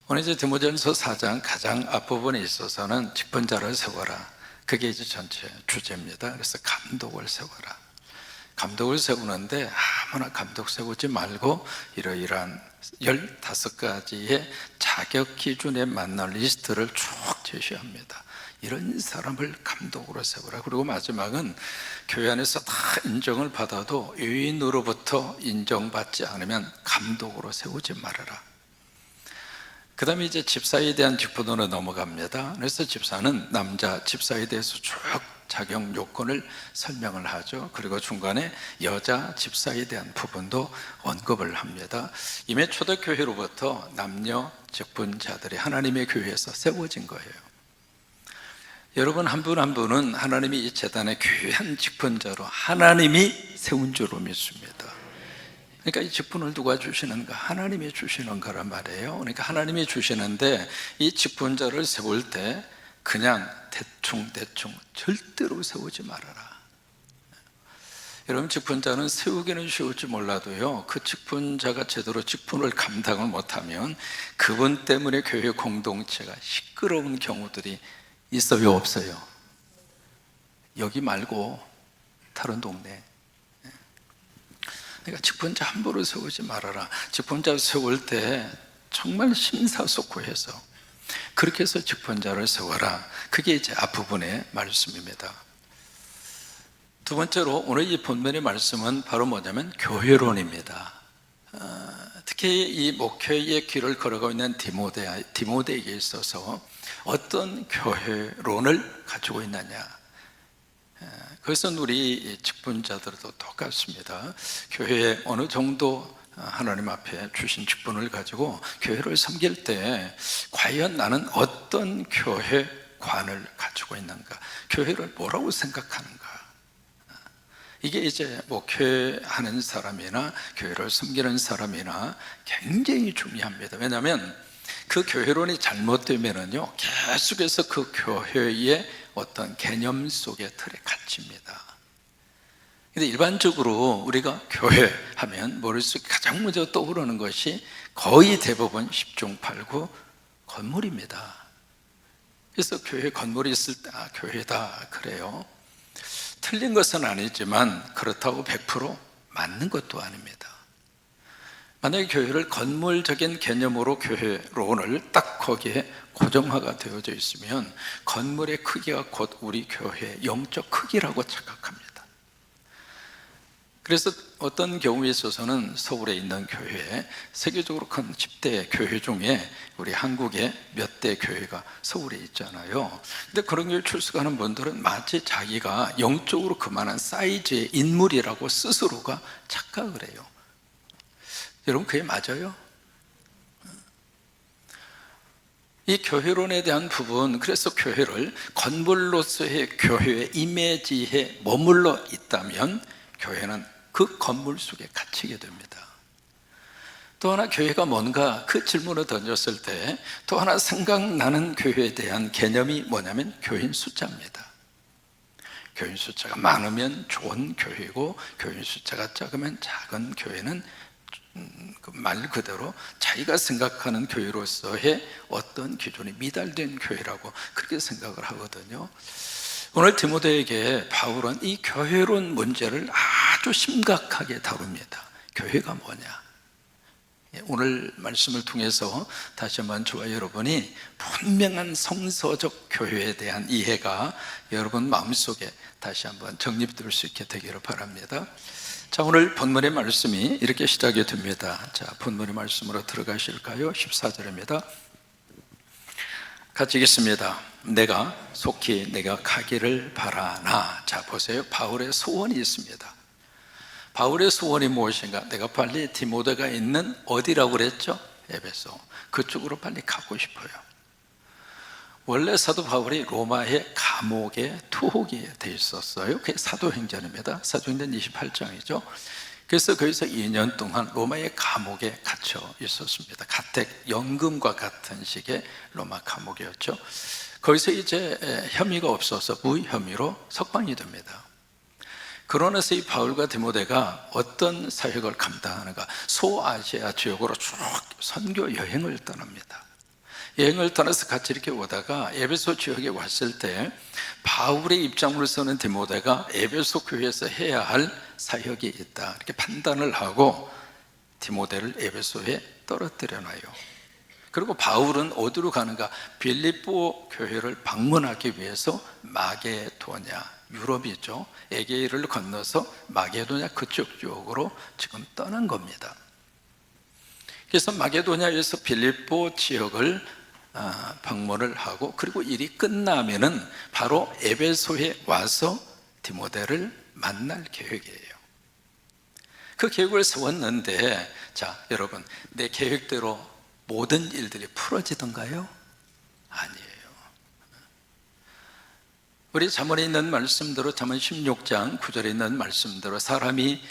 오늘 이제 디모데전서 4장 가장 앞부분에 있어서는 직분자를 세워라. 그게 이제 전체 주제입니다. 그래서 감독을 세워라. 감독을 세우는데 아무나 감독 세우지 말고 이러이러한 15가지의 자격 기준에 맞는 리스트를 쭉 제시합니다. 이런 사람을 감독으로 세우라. 그리고 마지막은 교회 안에서 다 인정을 받아도 유인으로부터 인정받지 않으면 감독으로 세우지 말아라. 그 다음에 이제 집사에 대한 직분으로 넘어갑니다. 그래서 집사는 남자 집사에 대해서 쭉 자격 요건을 설명을 하죠. 그리고 중간에 여자 집사에 대한 부분도 언급을 합니다. 이미 초대교회로부터 남녀 직분자들이 하나님의 교회에서 세워진 거예요. 여러분 한 분 한 분은 하나님이 이 재단의 귀한 직분자로 하나님이 세운 줄로 믿습니다. 그러니까 이 직분을 누가 주시는가? 하나님이 주시는 거란 말이에요. 그러니까 하나님이 주시는데 이 직분자를 세울 때 그냥 대충 절대로 세우지 말아라. 여러분 직분자는 세우기는 쉬울지 몰라도요, 그 직분자가 제대로 직분을 감당을 못하면 그분 때문에 교회 공동체가 시끄러운 경우들이 있어요, 없어요? 여기 말고 다른 동네. 그러니까 직분자 함부로 세우지 말아라. 직분자 세울 때 정말 심사숙고해서 그렇게 해서 직분자를 세워라. 그게 이제 앞부분의 말씀입니다. 두 번째로 오늘 이 본문의 말씀은 바로 뭐냐면 교회론입니다. 특히 이 목회의 길을 걸어가고 있는 디모데에게 있어서 어떤 교회론을 가지고 있느냐, 그것은 우리 직분자들도 똑같습니다. 교회에 어느 정도 하나님 앞에 주신 직분을 가지고 교회를 섬길 때 과연 나는 어떤 교회관을 가지고 있는가, 교회를 뭐라고 생각하는가, 이게 이제 목회하는 사람이나 교회를 섬기는 사람이나 굉장히 중요합니다. 왜냐하면 그 교회론이 잘못되면은요, 계속해서 그 교회의 어떤 개념 속의 틀에 갇힙니다. 근데 일반적으로 우리가 교회 하면 머릿속에 가장 먼저 떠오르는 것이 거의 대부분 10중 8구 건물입니다. 그래서 교회 건물이 있을 때 교회다 그래요. 틀린 것은 아니지만 그렇다고 100% 맞는 것도 아닙니다. 만약에 교회를 건물적인 개념으로 교회론을 딱 거기에 고정화가 되어져 있으면 건물의 크기가 곧 우리 교회의 영적 크기라고 착각합니다. 그래서 어떤 경우에 있어서는 서울에 있는 교회, 세계적으로 큰 10대 교회 중에 우리 한국에 몇 대 교회가 서울에 있잖아요. 근데 그런 교회 출석하는 분들은 마치 자기가 영적으로 그만한 사이즈의 인물이라고 스스로가 착각을 해요. 여러분 그게 맞아요? 이 교회론에 대한 부분, 그래서 교회를 건물로서의 교회의 이미지에 머물러 있다면 교회는 그 건물 속에 갇히게 됩니다. 또 하나 교회가 뭔가 그 질문을 던졌을 때 또 하나 생각나는 교회에 대한 개념이 뭐냐면 교인 숫자입니다. 교인 숫자가 많으면 좋은 교회고 교인 숫자가 작으면 작은 교회는 말 그대로 자기가 생각하는 교회로서의 어떤 기준이 미달된 교회라고 그렇게 생각을 하거든요. 오늘 디모데에게 바울은 이 교회론 문제를 아주 심각하게 다룹니다. 교회가 뭐냐? 오늘 말씀을 통해서 다시 한번 저와 여러분이 분명한 성서적 교회에 대한 이해가 여러분 마음속에 다시 한번 정립될 수 있게 되기를 바랍니다. 자, 오늘 본문의 말씀이 이렇게 시작이 됩니다. 자, 본문의 말씀으로 들어가실까요? 14절입니다. 같이 읽겠습니다. 내가 속히 내가 가기를 바라나. 자, 보세요. 바울의 소원이 있습니다. 바울의 소원이 무엇인가? 내가 빨리 디모데가 있는 어디라고 그랬죠? 에베소. 그쪽으로 빨리 가고 싶어요. 원래 사도 바울이 로마의 감옥에 투옥이 돼 있었어요. 그게 사도행전입니다. 사도행전 28장이죠. 그래서 거기서 2년 동안 로마의 감옥에 갇혀 있었습니다. 가택 연금과 같은 식의 로마 감옥이었죠. 거기서 이제 혐의가 없어서 무혐의로 석방이 됩니다. 그러나서 이 바울과 디모데가 어떤 사역을 감당하는가? 소아시아 지역으로 쭉 선교 여행을 떠납니다. 여행을 떠나서 같이 이렇게 오다가 에베소 지역에 왔을 때 바울의 입장으로서는 디모데가 에베소 교회에서 해야 할 사역이 있다, 이렇게 판단을 하고 디모데를 에베소에 떨어뜨려 놔요. 그리고 바울은 어디로 가는가? 빌립보 교회를 방문하기 위해서 마게도냐, 유럽이죠, 에게이를 건너서 마게도냐 그쪽 쪽으로 지금 떠난 겁니다. 그래서 마게도냐에서 빌립보 지역을 방문을 하고, 그리고 일이 끝나면은 바로 에베소에 와서 디모데를 만날 계획이에요. 그 계획을 세웠는데, 자 여러분, 내 계획대로 모든 일들이 풀어지던가요? 아니에요. 우리 잠언에 있는 말씀대로, 잠언 16장 9절에 있는 말씀대로 사람이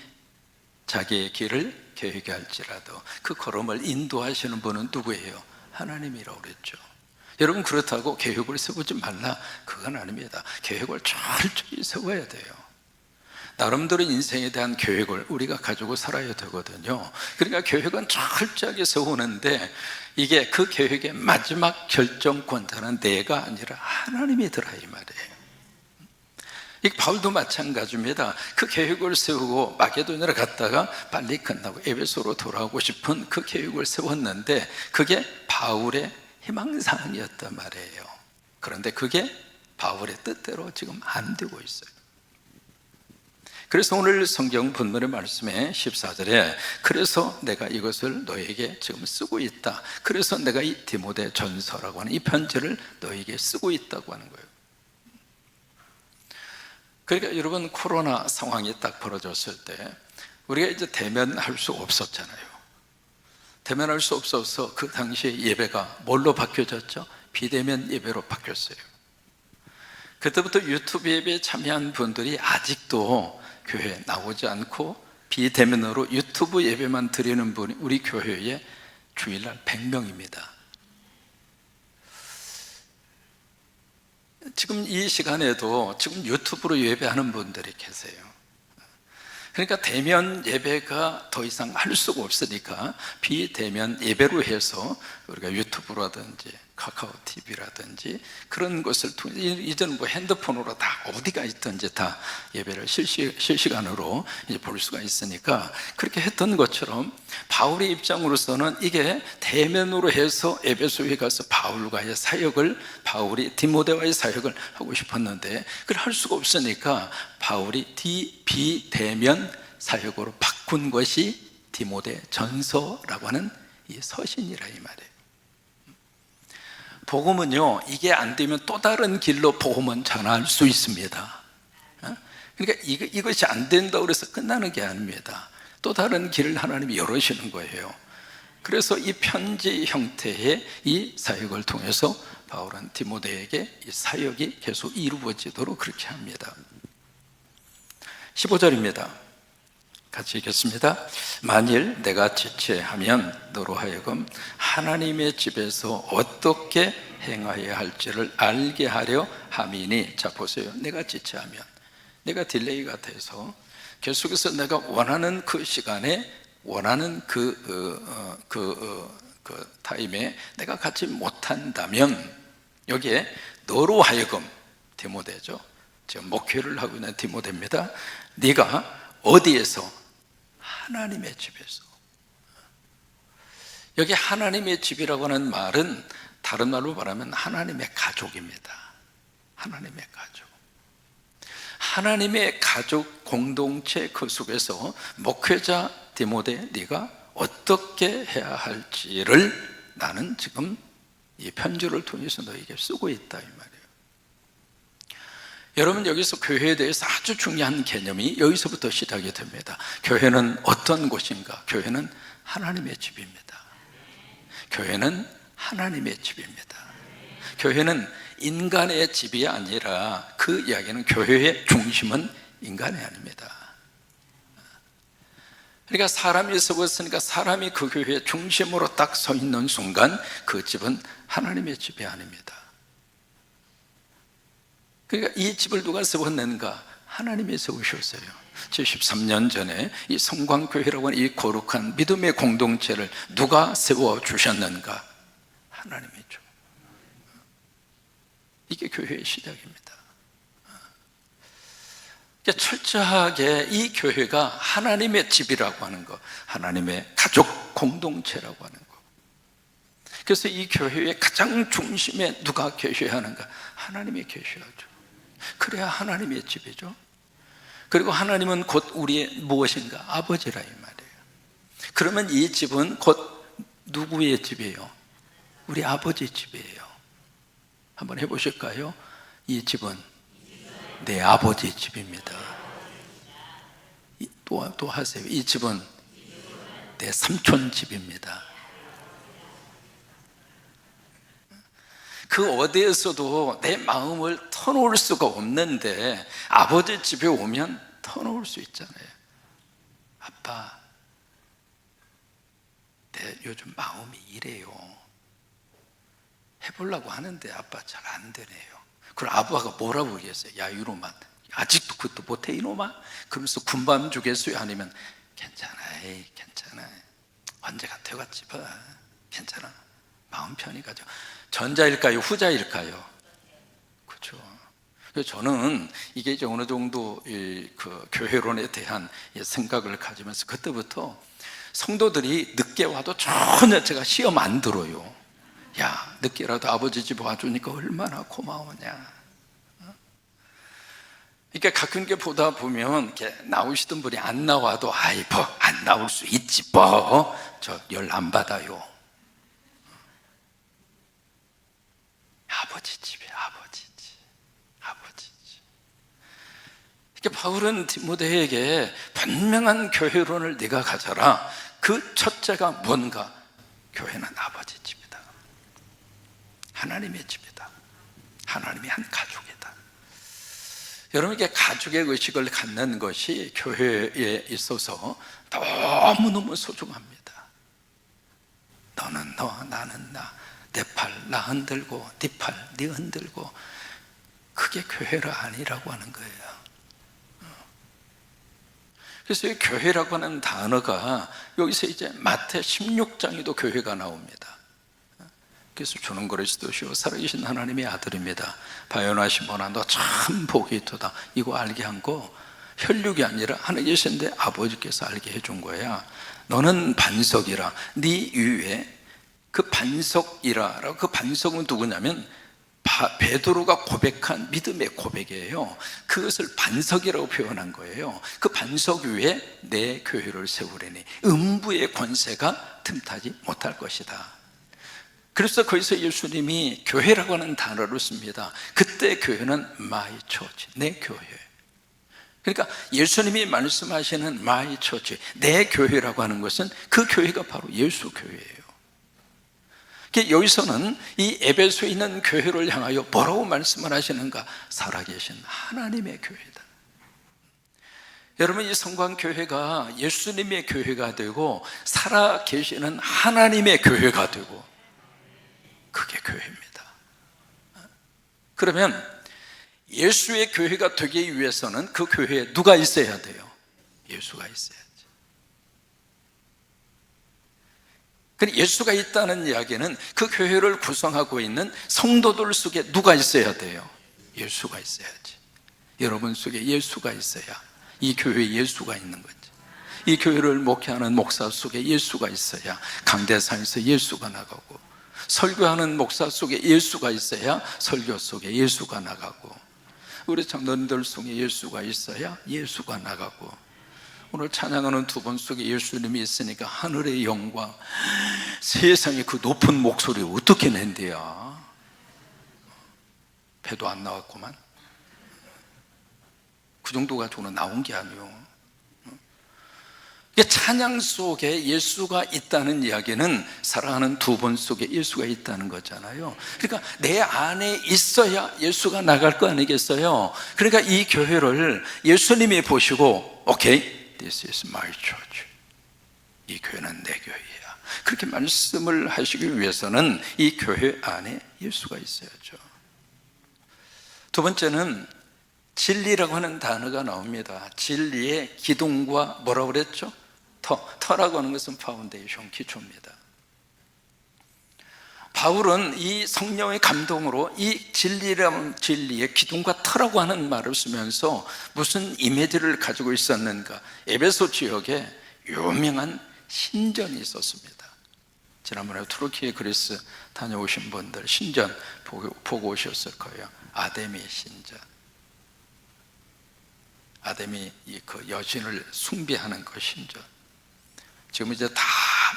자기의 길을 계획할지라도 그 걸음을 인도하시는 분은 누구예요? 하나님이라고 그랬죠. 여러분, 그렇다고 계획을 세우지 말라, 그건 아닙니다. 계획을 철저히 세워야 돼요. 나름대로 인생에 대한 계획을 우리가 가지고 살아야 되거든요. 그러니까 계획은 철저하게 세우는데, 이게 그 계획의 마지막 결정권자는 내가 아니라 하나님이더라, 이 말이에요. 이 바울도 마찬가지입니다. 그 계획을 세우고 마게도냐를 갔다가 빨리 끝나고 에베소로 돌아오고 싶은 그 계획을 세웠는데, 그게 바울의 희망사항이었단 말이에요. 그런데 그게 바울의 뜻대로 지금 안 되고 있어요. 그래서 오늘 성경 본문의 말씀에 14절에 그래서 내가 이것을 너에게 지금 쓰고 있다, 그래서 내가 이 디모데 전서라고 하는 이 편지를 너에게 쓰고 있다고 하는 거예요. 그러니까 여러분, 코로나 상황이 딱 벌어졌을 때 우리가 이제 대면할 수 없었잖아요. 대면할 수 없어서 그 당시에 예배가 뭘로 바뀌어졌죠? 비대면 예배로 바뀌었어요. 그때부터 유튜브 예배에 참여한 분들이 아직도 교회에 나오지 않고 비대면으로 유튜브 예배만 드리는 분이 우리 교회에 주일날 100명입니다. 지금 이 시간에도 지금 유튜브로 예배하는 분들이 계세요. 그러니까 대면 예배가 더 이상 할 수가 없으니까 비대면 예배로 해서 우리가 유튜브라든지 카카오 TV라든지 그런 것을 통해, 이제는 뭐 핸드폰으로 다 어디가 있든지 다 예배를 실시간으로 이제 볼 수가 있으니까 그렇게 했던 것처럼 바울의 입장으로서는 이게 대면으로 해서 에베소에 가서 바울과의 사역을, 바울이 디모데와의 사역을 하고 싶었는데 그걸 할 수가 없으니까 바울이 비대면 사역으로 바꾼 것이 디모데 전서라고 하는 이 서신이라, 이 말이에요. 복음은요, 이게 안 되면 또 다른 길로 복음은 전할 수 있습니다. 그러니까 이것이 안 된다고 해서 끝나는 게 아닙니다. 또 다른 길을 하나님이 열으시는 거예요. 그래서 이 편지 형태의 이 사역을 통해서 바울은 디모데에게 이 사역이 계속 이루어지도록 그렇게 합니다. 15절입니다. 같이 읽겠습니다. 만일 내가 지체하면 너로 하여금 하나님의 집에서 어떻게 행하여야 할지를 알게 하려 함이니. 자 보세요, 내가 지체하면, 내가 딜레이가 돼서 계속해서 내가 원하는 그 시간에, 원하는 그 타임에 내가 갖지 못한다면, 여기에 너로 하여금, 디모데죠, 지금 목회를 하고 있는 디모데입니다. 네가 어디에서? 하나님의 집에서. 여기 하나님의 집이라고 하는 말은 다른 말로 말하면 하나님의 가족입니다. 하나님의 가족. 하나님의 가족 공동체 그 속에서 목회자 디모데, 네가 어떻게 해야 할지를 나는 지금 이 편지를 통해서 너에게 쓰고 있다, 이 말이에요. 여러분, 여기서 교회에 대해서 아주 중요한 개념이 여기서부터 시작이 됩니다. 교회는 어떤 곳인가? 교회는 하나님의 집입니다. 교회는 하나님의 집입니다. 교회는 인간의 집이 아니라, 그 이야기는 교회의 중심은 인간이 아닙니다. 그러니까 사람이 세웠으니까 사람이 그 교회의 중심으로 딱 서 있는 순간 그 집은 하나님의 집이 아닙니다. 그러니까 이 집을 누가 세웠는가? 하나님이 세우셨어요. 73년 전에 이 성광교회라고 하는 이 거룩한 믿음의 공동체를 누가 세워주셨는가? 하나님이죠. 이게 교회의 시작입니다. 철저하게 이 교회가 하나님의 집이라고 하는 것, 하나님의 가족 공동체라고 하는 것. 그래서 이 교회의 가장 중심에 누가 계셔야 하는가? 하나님이 계셔야죠. 그래야 하나님의 집이죠. 그리고 하나님은 곧 우리의 무엇인가? 아버지라 이 말이에요. 그러면 이 집은 곧 누구의 집이에요? 우리 아버지 집이에요. 한번 해보실까요? 이 집은 내 아버지 집입니다. 또 하세요. 이 집은 내 삼촌 집입니다. 그 어디에서도 내 마음을 터놓을 수가 없는데 아버지 집에 오면 터놓을 수 있잖아요. 아빠, 내 요즘 마음이 이래요. 해보려고 하는데 아빠 잘 안 되네요. 그럼 아빠가 뭐라고 그러겠어요? 야 이놈아, 아직도 그것도 못해 이놈아? 그러면서 군밤 주겠어요? 아니면 괜찮아, 에이, 괜찮아, 언제가 되겠지 봐, 괜찮아, 마음 편히 가죠. 전자일까요? 후자일까요? 그렇죠. 그래서 저는 이게 이제 어느 정도 그 교회론에 대한 생각을 가지면서 그때부터 성도들이 늦게 와도 전혀 제가 시험 안 들어요. 야, 늦게라도 아버지 집 와주니까 얼마나 고마우냐. 그러니까 가끔 이렇게 보다 보면 이렇게 나오시던 분이 안 나와도 아이 뭐 안 나올 수 있지 뭐, 저 열 안 받아요. 아버지 집이야, 아버지 집, 아버지 집. 이렇게 바울은 디모데에게 분명한 교회론을 네가 가져라. 그 첫째가 뭔가? 교회는 아버지 집이다. 하나님의 집이다. 하나님의 한 가족이다. 여러분에게 가족의 의식을 갖는 것이 교회에 있어서 너무너무 소중합니다. 너는 너, 나는 나, 내 팔 나 흔들고 네 팔 네 흔들고, 그게 교회가 아니라고 하는 거예요. 그래서 이 교회라고 하는 단어가 여기서 이제 마태 16장에도 교회가 나옵니다. 그래서 주는 그리스도시요 살아계신 하나님의 아들입니다. 바요나시 보나 너 참 복이 있도다. 이거 알게 한 거 혈육이 아니라 하늘 계신데 아버지께서 알게 해준 거야. 너는 반석이라. 네 위에 그 반석이라. 그 반석은 누구냐면 베드로가 고백한 믿음의 고백이에요. 그것을 반석이라고 표현한 거예요. 그 반석 위에 내 교회를 세우려니 음부의 권세가 틈타지 못할 것이다. 그래서 거기서 예수님이 교회라고 하는 단어를 씁니다. 그때 교회는 my church, 내 교회. 그러니까 예수님이 말씀하시는 my church, 내 교회라고 하는 것은 그 교회가 바로 예수 교회예요. 여기서는 이 에베소에 있는 교회를 향하여 뭐라고 말씀을 하시는가? 살아계신 하나님의 교회다. 여러분, 이 성광교회가 예수님의 교회가 되고 살아계시는 하나님의 교회가 되고, 그게 교회입니다. 그러면 예수의 교회가 되기 위해서는 그 교회에 누가 있어야 돼요? 예수가 있어야지. 예수가 있다는 이야기는 그 교회를 구성하고 있는 성도들 속에 누가 있어야 돼요? 예수가 있어야지. 여러분 속에 예수가 있어야 이 교회에 예수가 있는 거지. 이 교회를 목회하는 목사 속에 예수가 있어야 강대상에서 예수가 나가고, 설교하는 목사 속에 예수가 있어야 설교 속에 예수가 나가고, 우리 장로님들 속에 예수가 있어야 예수가 나가고, 오늘 찬양하는 두 분 속에 예수님이 있으니까 하늘의 영광, 세상에 그 높은 목소리 어떻게 낸대야? 배도 안 나왔구만. 그 정도 가지고는 나온 게 아니요. 찬양 속에 예수가 있다는 이야기는 사랑하는 두 분 속에 예수가 있다는 거잖아요. 그러니까 내 안에 있어야 예수가 나갈 거 아니겠어요? 그러니까 이 교회를 예수님이 보시고, 오케이, this is my church. 이 교회는 내 교회야. 그렇게 말씀을 하시기 위해서는 이 교회 안에 예수가 있어야죠. 두 번째는 진리라고 하는 단어가 나옵니다. 진리의 기둥과 뭐라고 그랬죠? 터라고 하는 것은 파운데이션, 기초입니다. 바울은 이 성령의 감동으로 이 진리의 기둥과 터라고 하는 말을 쓰면서 무슨 이미지를 가지고 있었는가? 에베소 지역에 유명한 신전이 있었습니다. 지난번에 투르키에 그리스 다녀오신 분들 신전 보고 오셨을 거예요. 아데미 신전. 아데미 그 여신을 숭배하는 그 신전. 지금 이제 다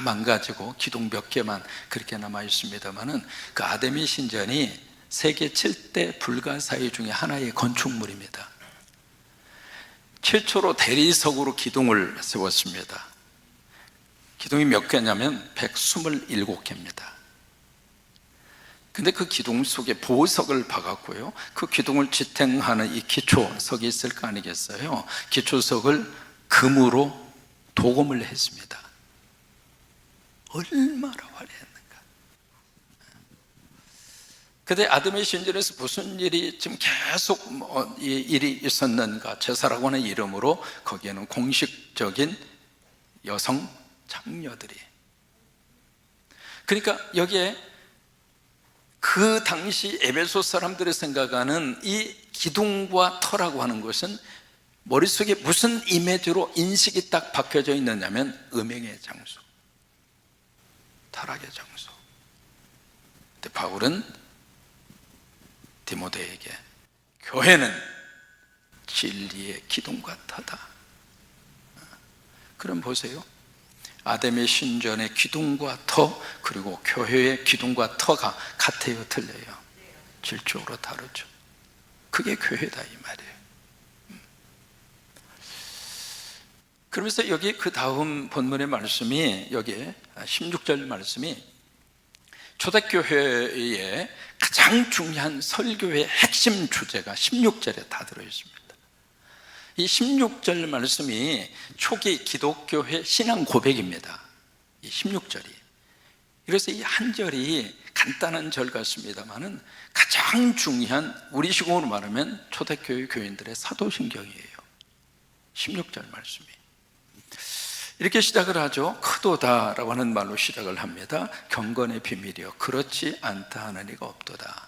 망가지고 기둥 몇 개만 그렇게 남아 있습니다만은 그 아데미 신전이 세계 7대 불가사의 중에 하나의 건축물입니다. 최초로 대리석으로 기둥을 세웠습니다. 기둥이 몇 개냐면 127개입니다. 근데 그 기둥 속에 보석을 박았고요, 그 기둥을 지탱하는 이 기초석이 있을 거 아니겠어요? 기초석을 금으로 도금을 했습니다. 얼마나 화려했는가. 근데 아데미 신전에서 무슨 일이 지금 계속 일이 있었는가? 제사라고 하는 이름으로 거기에는 공식적인 여성 장녀들이, 그러니까 여기에 그 당시 에베소 사람들이 생각하는 이 기둥과 터라고 하는 것은 머릿속에 무슨 이미지로 인식이 딱 박혀져 있느냐면 음행의 장소, 타락의 장소. 근데 바울은 디모데에게 교회는 진리의 기둥과 터다. 그럼 보세요. 아데미 신전의 기둥과 터, 그리고 교회의 기둥과 터가 같아요, 틀려요? 질적으로 다르죠. 그게 교회다 이 말이에요. 그러면서 여기 그 다음 본문의 말씀이, 여기 16절 말씀이 초대교회의 가장 중요한 설교의 핵심 주제가 16절에 다 들어있습니다. 이 16절 말씀이 초기 기독교회 신앙 고백입니다. 이 16절이. 그래서 이 한 절이 간단한 절 같습니다만은 가장 중요한, 우리식으로 말하면 초대교회 교인들의 사도신경이에요. 16절 말씀이. 이렇게 시작을 하죠. 크도다라고 하는 말로 시작을 합니다. 경건의 비밀이요 그렇지 않다 하는 이가 없도다.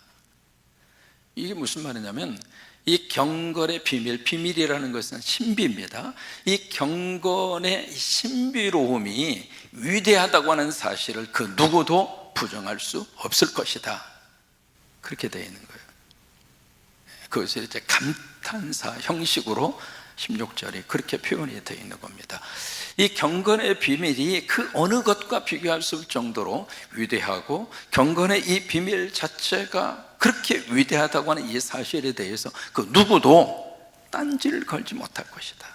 이게 무슨 말이냐면, 이 경건의 비밀이라는 것은 신비입니다. 이 경건의 신비로움이 위대하다고 하는 사실을 그 누구도 부정할 수 없을 것이다. 그렇게 되어 있는 거예요. 그것을 이제 감탄사 형식으로 16절이 그렇게 표현이 되어 있는 겁니다. 이 경건의 비밀이 그 어느 것과 비교할 수 없을 정도로 위대하고, 경건의 이 비밀 자체가 그렇게 위대하다고 하는 이 사실에 대해서 그 누구도 딴지를 걸지 못할 것이다.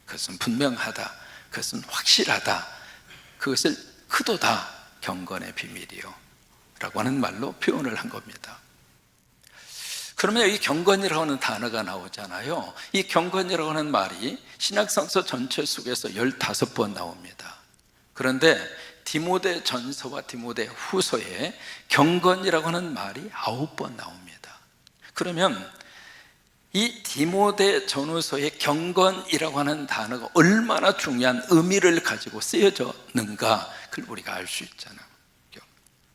그것은 분명하다. 그것은 확실하다. 그것을 크도다. 경건의 비밀이요 라고 하는 말로 표현을 한 겁니다. 그러면 여기 경건이라고 하는 단어가 나오잖아요. 이 경건이라고 하는 말이 신약성서 전체 속에서 15번 나옵니다. 그런데 디모데 전서와 디모데 후서에 경건이라고 하는 말이 9번 나옵니다. 그러면 이 디모데 전후서의 경건이라고 하는 단어가 얼마나 중요한 의미를 가지고 쓰여졌는가, 그걸 우리가 알 수 있잖아요.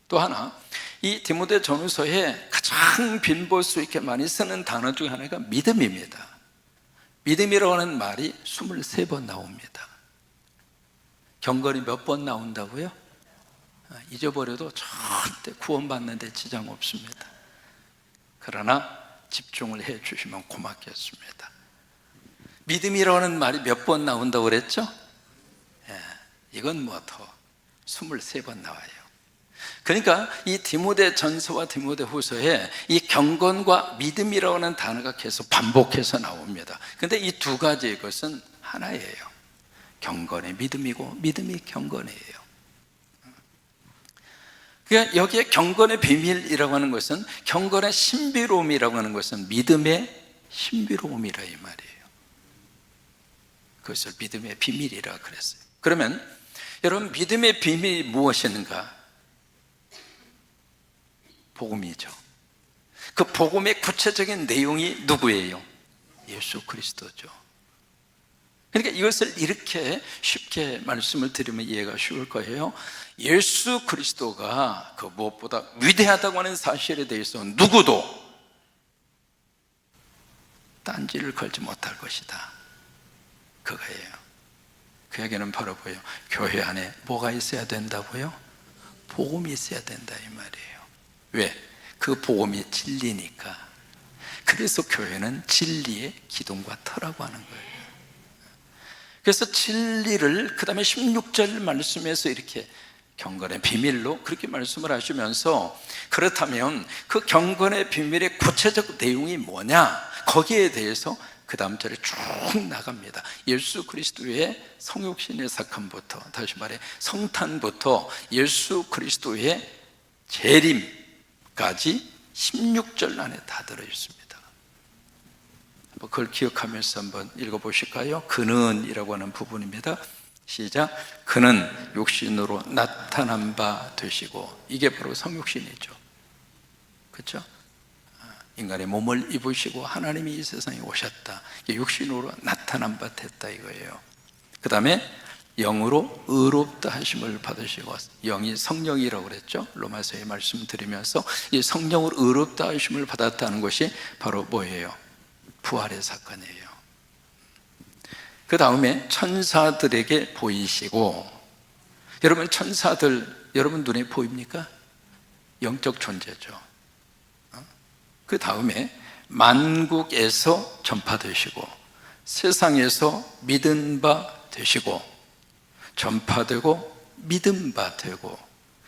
또 하나, 이 디모데 전후서에 가장 빈볼수 있게 많이 쓰는 단어 중에 하나가 믿음입니다. 믿음이라고 하는 말이 23번 나옵니다. 경건이 몇 번 나온다고요? 잊어버려도 절대 구원받는 데 지장 없습니다. 그러나 집중을 해 주시면 고맙겠습니다. 믿음이라고 하는 말이 몇 번 나온다고 그랬죠? 이건 뭐 더 23번 나와요. 그러니까 이 디모데 전서와 디모데 후서에 이 경건과 믿음이라고 하는 단어가 계속 반복해서 나옵니다. 그런데 이 두 가지의 것은 하나예요. 경건의 믿음이고 믿음이 경건이에요. 그러니까 여기에 경건의 비밀이라고 하는 것은, 경건의 신비로움이라고 하는 것은 믿음의 신비로움이라 이 말이에요. 그것을 믿음의 비밀이라 그랬어요. 그러면 여러분, 믿음의 비밀이 무엇인가? 복음이죠. 그 복음의 구체적인 내용이 누구예요? 예수 그리스도죠. 그러니까 이것을 이렇게 쉽게 말씀을 드리면 이해가 쉬울 거예요. 예수 그리스도가 그 무엇보다 위대하다고 하는 사실에 대해서 누구도 딴지를 걸지 못할 것이다, 그거예요. 그 얘기는 바로 뭐예요? 교회 안에 뭐가 있어야 된다고요? 복음이 있어야 된다, 이 말이에요. 왜? 그 복음이 진리니까. 그래서 교회는 진리의 기둥과 터라고 하는 거예요. 그래서 진리를 그 다음에 16절 말씀에서 이렇게 경건의 비밀로 그렇게 말씀을 하시면서, 그렇다면 그 경건의 비밀의 구체적 내용이 뭐냐, 거기에 대해서 그 다음 절에 쭉 나갑니다. 예수 그리스도의 성육신의 사건부터, 다시 말해 성탄부터 예수 그리스도의 재림까지 16절 안에 다 들어있습니다. 그걸 기억하면서 한번 읽어보실까요? 그는 이라고 하는 부분입니다. 시작. 그는 육신으로 나타난 바 되시고, 이게 바로 성육신이죠. 그렇죠? 인간의 몸을 입으시고 하나님이 이 세상에 오셨다, 이게 육신으로 나타난 바 됐다 이거예요. 그 다음에 영으로 의롭다 하심을 받으시고, 영이 성령이라고 그랬죠. 로마서에 말씀드리면서 이 성령으로 의롭다 하심을 받았다는 것이 바로 뭐예요? 부활의 사건이에요. 그 다음에 천사들에게 보이시고, 여러분 천사들 여러분 눈에 보입니까? 영적 존재죠. 그 다음에 만국에서 전파되시고, 세상에서 믿은 바 되시고, 전파되고 믿은 바 되고,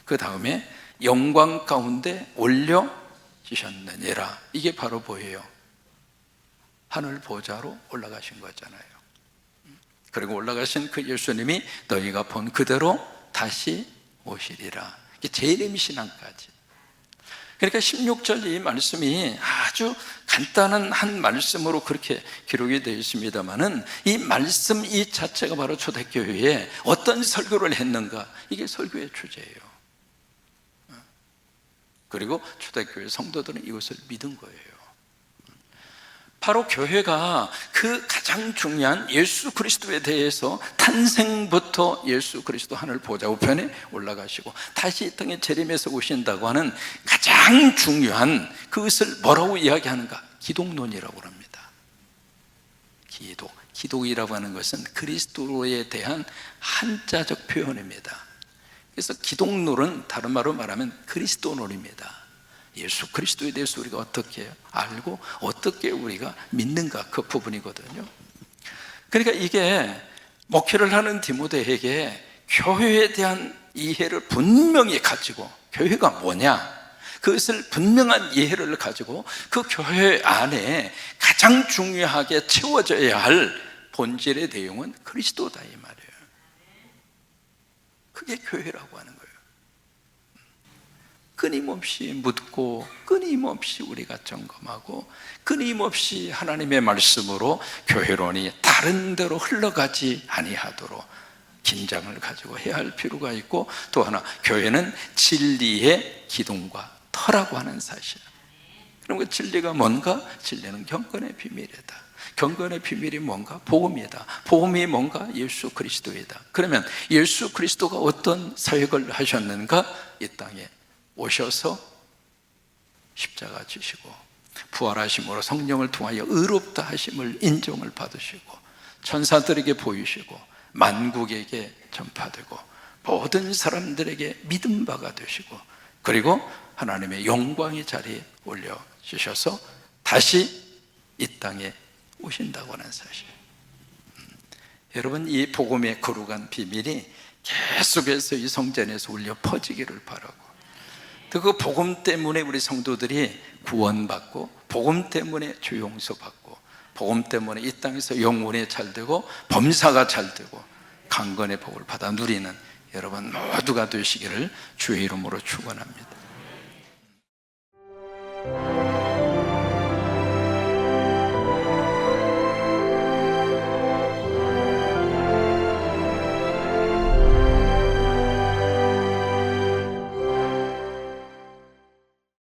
그 다음에 영광 가운데 올려지셨느니라. 이게 바로 뭐예요? 하늘 보좌로 올라가신 거잖아요. 그리고 올라가신 그 예수님이 너희가 본 그대로 다시 오시리라. 이게 재림신앙까지. 그러니까 16절 이 말씀이 아주 간단한 한 말씀으로 그렇게 기록이 되어 있습니다만은, 이 말씀 이 자체가 바로 초대교회에 어떤 설교를 했는가, 이게 설교의 주제예요. 그리고 초대교회 성도들은 이것을 믿은 거예요. 바로 교회가 그 가장 중요한 예수 그리스도에 대해서 탄생부터 예수 그리스도 하늘 보좌 우편에 올라가시고 다시 이 땅에 재림해서 오신다고 하는 가장 중요한 그것을 뭐라고 이야기하는가? 기독론이라고 합니다. 기독이라고 하는 것은 그리스도에 대한 한자적 표현입니다. 그래서 기독론은 다른 말로 말하면 그리스도론입니다. 예수 그리스도에 대해서 우리가 어떻게 알고 어떻게 우리가 믿는가, 그 부분이거든요. 그러니까 이게 목회를 하는 디모데에게 교회에 대한 이해를 분명히 가지고, 교회가 뭐냐, 그것을 분명한 이해를 가지고 그 교회 안에 가장 중요하게 채워져야 할 본질의 내용은 그리스도다, 이 말이에요. 그게 교회라고 하는 거예요. 끊임없이 묻고 끊임없이 우리가 점검하고 끊임없이 하나님의 말씀으로 교회론이 다른 데로 흘러가지 아니하도록 긴장을 가지고 해야 할 필요가 있고, 또 하나 교회는 진리의 기둥과 터라고 하는 사실. 그럼 그 진리가 뭔가? 진리는 경건의 비밀이다. 경건의 비밀이 뭔가? 복음이다. 복음이 뭔가? 예수 그리스도이다. 그러면 예수 그리스도가 어떤 사역을 하셨는가? 이 땅에 오셔서 십자가 지시고 부활하심으로 성령을 통하여 의롭다 하심을 인정을 받으시고 천사들에게 보이시고 만국에게 전파되고 모든 사람들에게 믿음 바가 되시고, 그리고 하나님의 영광의 자리에 올려주셔서 다시 이 땅에 오신다고 하는 사실. 여러분, 이 복음의 거룩한 비밀이 계속해서 이 성전에서 울려 퍼지기를 바라고, 그 복음 때문에 우리 성도들이 구원받고, 복음 때문에 죄 용서받고, 복음 때문에 이 땅에서 영혼이 잘되고 범사가 잘되고 강건의 복을 받아 누리는 여러분 모두가 되시기를 주의 이름으로 축원합니다.